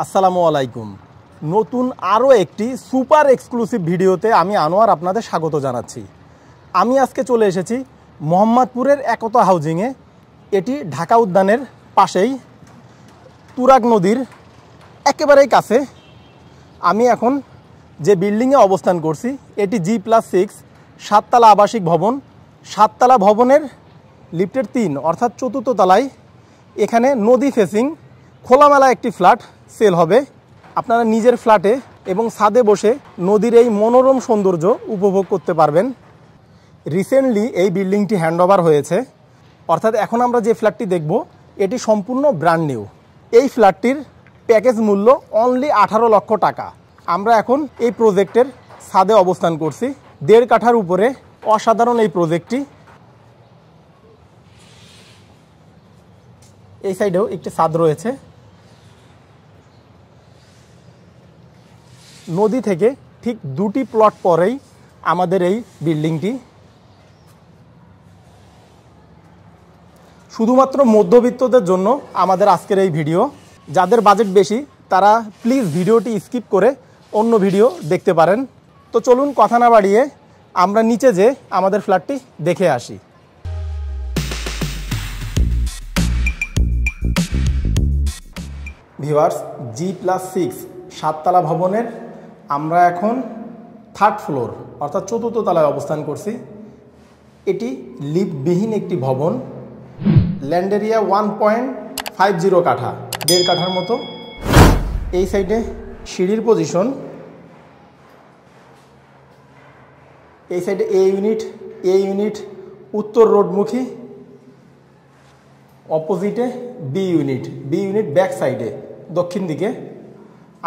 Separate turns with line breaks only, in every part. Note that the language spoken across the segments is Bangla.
আসসালামু আলাইকুম। নতুন আরও একটি সুপার এক্সক্লুসিভ ভিডিওতে আমি আনোয়ার আপনাদের স্বাগত জানাচ্ছি। আমি আজকে চলে এসেছি মোহাম্মদপুরের একতা হাউজিংয়ে। এটি ঢাকা উদ্যানের পাশেই তুরাগ নদীর একেবারেই কাছে। আমি এখন যে বিল্ডিংয়ে অবস্থান করছি এটি G+6 সাততলা আবাসিক ভবন। সাততলা ভবনের লিফটের 3 অর্থাৎ চতুর্থ তলায় এখানে নদী ফেসিং খোলামেলা একটি ফ্ল্যাট সেল হবে। আপনারা নিজের ফ্ল্যাটে এবং ছাদে বসে নদীর এই মনোরম সৌন্দর্য উপভোগ করতে পারবেন। রিসেন্টলি এই বিল্ডিংটি হ্যান্ডওভার হয়েছে, অর্থাৎ এখন আমরা যে ফ্ল্যাটটি দেখব এটি সম্পূর্ণ ব্র্যান্ড নিউ। এই ফ্ল্যাটটির প্যাকেজ মূল্য অনলি 18 লক্ষ টাকা। আমরা এখন এই প্রজেক্টের ছাদে অবস্থান করছি। 1.5 কাঠার উপরে অসাধারণ এই প্রজেক্টটি। এই সাইডেও একটি ছাদ রয়েছে। নদী থেকে ঠিক 2টি প্লট পরেই আমাদের এই বিল্ডিংটি। শুধুমাত্র মধ্যবিত্তদের জন্য আমাদের আজকের এই ভিডিও। যাদের বাজেট বেশি তারা প্লিজ ভিডিওটি স্কিপ করে অন্য ভিডিও দেখতে পারেন। তো চলুন কথা না বাড়িয়ে আমরা নিচে যে আমাদের ফ্ল্যাটটি দেখে আসি। ভিউয়ার্স, G+6 সাততলা ভবনের আমরা এখন 3rd ফ্লোর অর্থাৎ চতুর্থ তলায় অবস্থান করছি। এটি লিফটবিহীন একটি ভবন। ল্যান্ড এরিয়া 1.50 কাঠা, 1.5 কাঠার মতো। এই সাইডে সিঁড়ির পজিশন। এই সাইডে এ ইউনিট উত্তর রোডমুখী, অপোজিটে বি ইউনিট ব্যাক সাইডে দক্ষিণ দিকে।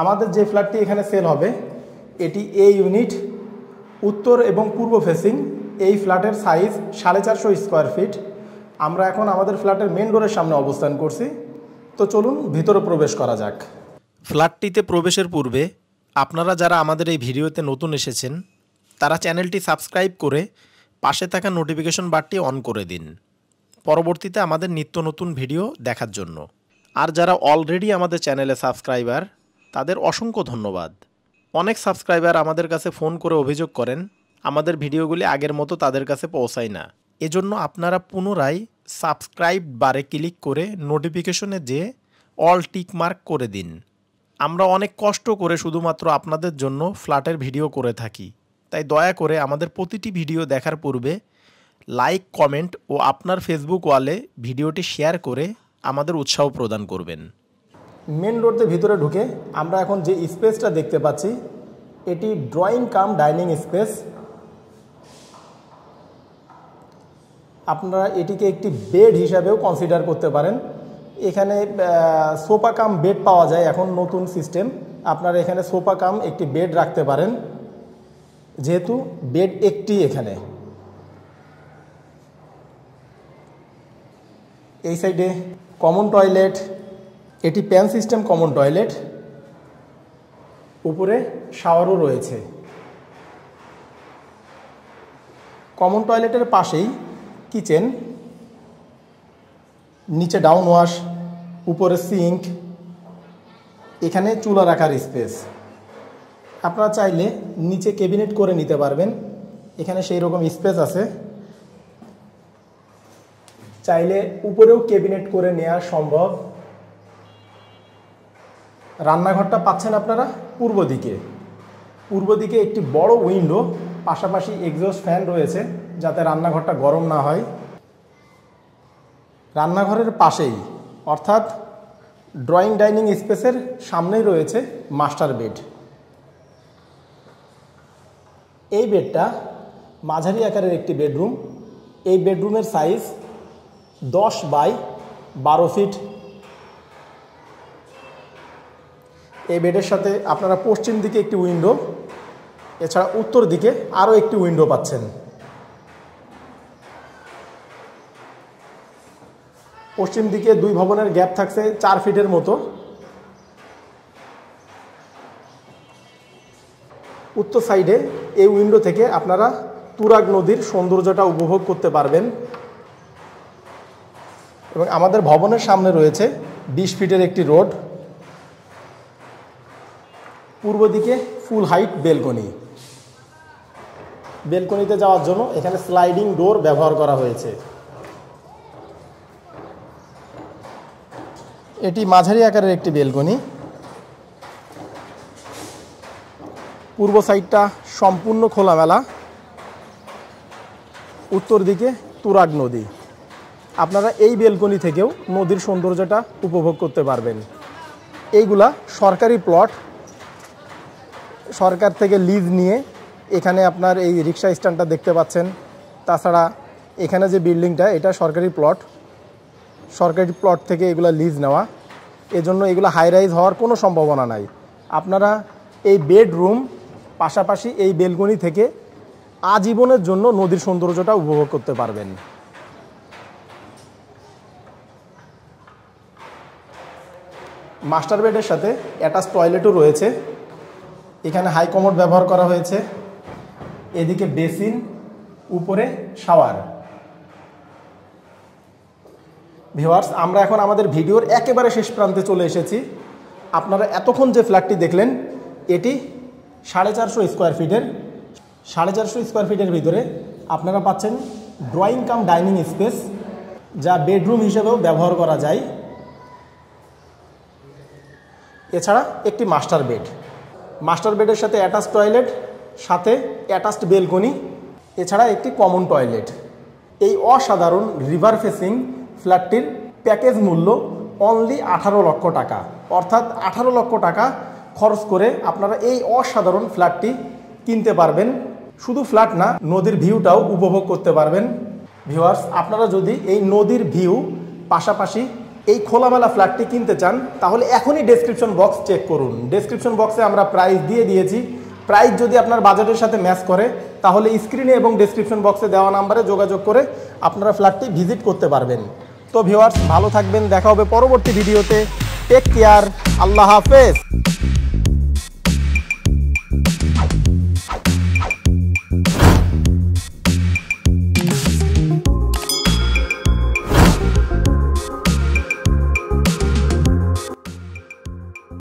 আমাদের যে ফ্ল্যাটটি এখানে সেল হবে এটি এ ইউনিট, উত্তর এবং পূর্ব ফেসিং। এই ফ্ল্যাটের সাইজ 450 স্কোয়ার ফিট। আমরা এখন আমাদের ফ্ল্যাটের মেন ডোরের সামনে অবস্থান করছি। তো চলুন ভিতরে প্রবেশ করা যাক।
ফ্ল্যাটটিতে প্রবেশের পূর্বে আপনারা যারা আমাদের এই ভিডিওতে নতুন এসেছেন তারা চ্যানেলটি সাবস্ক্রাইব করে পাশে থাকা নোটিফিকেশন বারটি অন করে দিন পরবর্তীতে আমাদের নিত্য নতুন ভিডিও দেখার জন্য। আর যারা অলরেডি আমাদের চ্যানেলে সাবস্ক্রাইবার তাদের অসংখ্য ধন্যবাদ। অনেক সাবস্ক্রাইবার আমাদের কাছে ফোন করে অভিযোগ করেন আমাদের ভিডিওগুলি আগের মতো তাদের কাছে পৌঁছায় না। এজন্য আপনারা পুনরায় সাবস্ক্রাইব বারে ক্লিক করে নোটিফিকেশনে যে অল টিক মার্ক করে দিন। আমরা অনেক কষ্ট করে শুধুমাত্র আপনাদের জন্য ফ্ল্যাটের ভিডিও করে থাকি, তাই দয়া করে আমাদের প্রতিটি ভিডিও দেখার পূর্বে লাইক, কমেন্ট ও আপনার ফেসবুক ওয়ালে ভিডিওটি শেয়ার করে আমাদের উৎসাহ প্রদান করবেন।
মেন রোডতে ভিতরে ঢুকে আমরা এখন যে স্পেসটা দেখতে পাচ্ছি এটি ড্রয়িং কাম ডাইনিং স্পেস। আপনারা এটিকে একটি বেড হিসাবেও কনসিডার করতে পারেন। এখানে সোফা কাম বেড পাওয়া যায়, এখন নতুন সিস্টেম। আপনারা এখানে সোফা কাম একটি বেড রাখতে পারেন, যেহেতু বেড একটি এখানে। এই সাইডে কমন টয়লেট, এটি প্যান সিস্টেম কমন টয়লেট। উপরে শাওয়ারও রয়েছে। কমন টয়লেটের পাশেই কিচেন, নিচে ডাউন ওয়াশ, উপরে সিঙ্ক, এখানে চুলা রাখার স্পেস। আপনারা চাইলে নিচে ক্যাবিনেট করে নিতে পারবেন, এখানে সেই রকম স্পেস আছে। চাইলে উপরেও ক্যাবিনেট করে নেওয়া সম্ভব। রান্নাঘরটা পাচ্ছেন আপনারা পূর্ব দিকে একটি বড় উইন্ডো, পাশাপাশি এক্সস্ট ফ্যান রয়েছে যাতে রান্নাঘরটা গরম না হয়। রান্নাঘরের পাশেই অর্থাৎ ড্রয়িং ডাইনিং স্পেসের সামনেই রয়েছে মাস্টার বেড। এই বেডটা মাঝারি আকারের একটি বেডরুম। এই বেডরুমের সাইজ 10 বাই 12 ফিট। এই বেডের সাথে আপনারা পশ্চিম দিকে একটি উইন্ডো, এছাড়া উত্তর দিকে আরও একটি উইন্ডো পাচ্ছেন। পশ্চিম দিকে 2 ভবনের গ্যাপ থাকছে 4 ফিটের মতো। উত্তর সাইডে এই উইন্ডো থেকে আপনারা তুরাগ নদীর সৌন্দর্যটা উপভোগ করতে পারবেন। এবং আমাদের ভবনের সামনে রয়েছে 20 ফিটের একটি রোড। পূর্ব দিকে ফুল হাইট বেলকনি। বেলকনিতে যাওয়ার জন্য এখানে স্লাইডিং ডোর ব্যবহার করা হয়েছে। এটি মাঝারি আকারের একটি বেলকনি। পূর্ব সাইডটা সম্পূর্ণ খোলামেলা। উত্তর দিকে তুরাগ নদী। আপনারা এই বেলকনি থেকেও নদীর সৌন্দর্যটা উপভোগ করতে পারবেন। এইগুলা সরকারি প্লট, সরকার থেকে লিজ নিয়ে এখানে আপনার এই রিক্সা স্ট্যান্ডটা দেখতে পাচ্ছেন। তাছাড়া এখানে যে বিল্ডিংটা, এটা সরকারি প্লট। সরকারি প্লট থেকে এগুলা লিজ নেওয়া, এজন্য এগুলো হাই রাইজ হওয়ার কোনো সম্ভাবনা নাই। আপনারা এই বেডরুম পাশাপাশি এই বেলকনি থেকে আজীবনের জন্য নদীর সৌন্দর্যটা উপভোগ করতে পারবেন। মাস্টার বেডের সাথে অ্যাটাচ টয়লেটও রয়েছে। এখানে হাই কমোড ব্যবহার করা হয়েছে। এদিকে বেসিন, উপরে শাওয়ার। ভিউয়ার্স, আমরা এখন আমাদের ভিডিওর একেবারে শেষ প্রান্তে চলে এসেছি। আপনারা এতক্ষণ যে ফ্ল্যাটটি দেখলেন, এটি 450 স্কোয়ার ফিটের। 450 স্কোয়ার ফিটের ভিতরে আপনারা পাচ্ছেন ড্রয়িং কাম ডাইনিং স্পেস, যা বেডরুম হিসেবেও ব্যবহার করা যায়। এছাড়া একটি মাস্টার বেড, মাস্টার বেডের সাথে অ্যাটাচ টয়লেট, সাথে অ্যাটাচড বেলকনি, এছাড়া একটি কমন টয়লেট। এই অসাধারণ রিভার ফেসিং ফ্ল্যাটটির প্যাকেজ মূল্য অনলি 18 লক্ষ টাকা। অর্থাৎ 18 লক্ষ টাকা খরচ করে আপনারা এই অসাধারণ ফ্ল্যাটটি কিনতে পারবেন। শুধু ফ্ল্যাট না, নদীর ভিউটাও উপভোগ করতে পারবেন। ভিউয়ার্স, আপনারা যদি এই নদীর ভিউ পাশাপাশি এই খোলামেলা ফ্ল্যাটটি কিনতে চান, তাহলে এখনই ডেসক্রিপশন বক্স চেক করুন। ডেসক্রিপশন বক্সে আমরা প্রাইস দিয়ে দিয়েছি। প্রাইস যদি আপনার বাজেটের সাথে ম্যাচ করে, তাহলে স্ক্রিনে এবং ডেসক্রিপশন বক্সে দেওয়া নাম্বারে যোগাযোগ করে আপনারা ফ্ল্যাটটি ভিজিট করতে পারবেন। তো ভিউয়ার্স, ভালো থাকবেন, দেখা হবে পরবর্তী ভিডিওতে। টেক কেয়ার, আল্লাহ হাফেজ।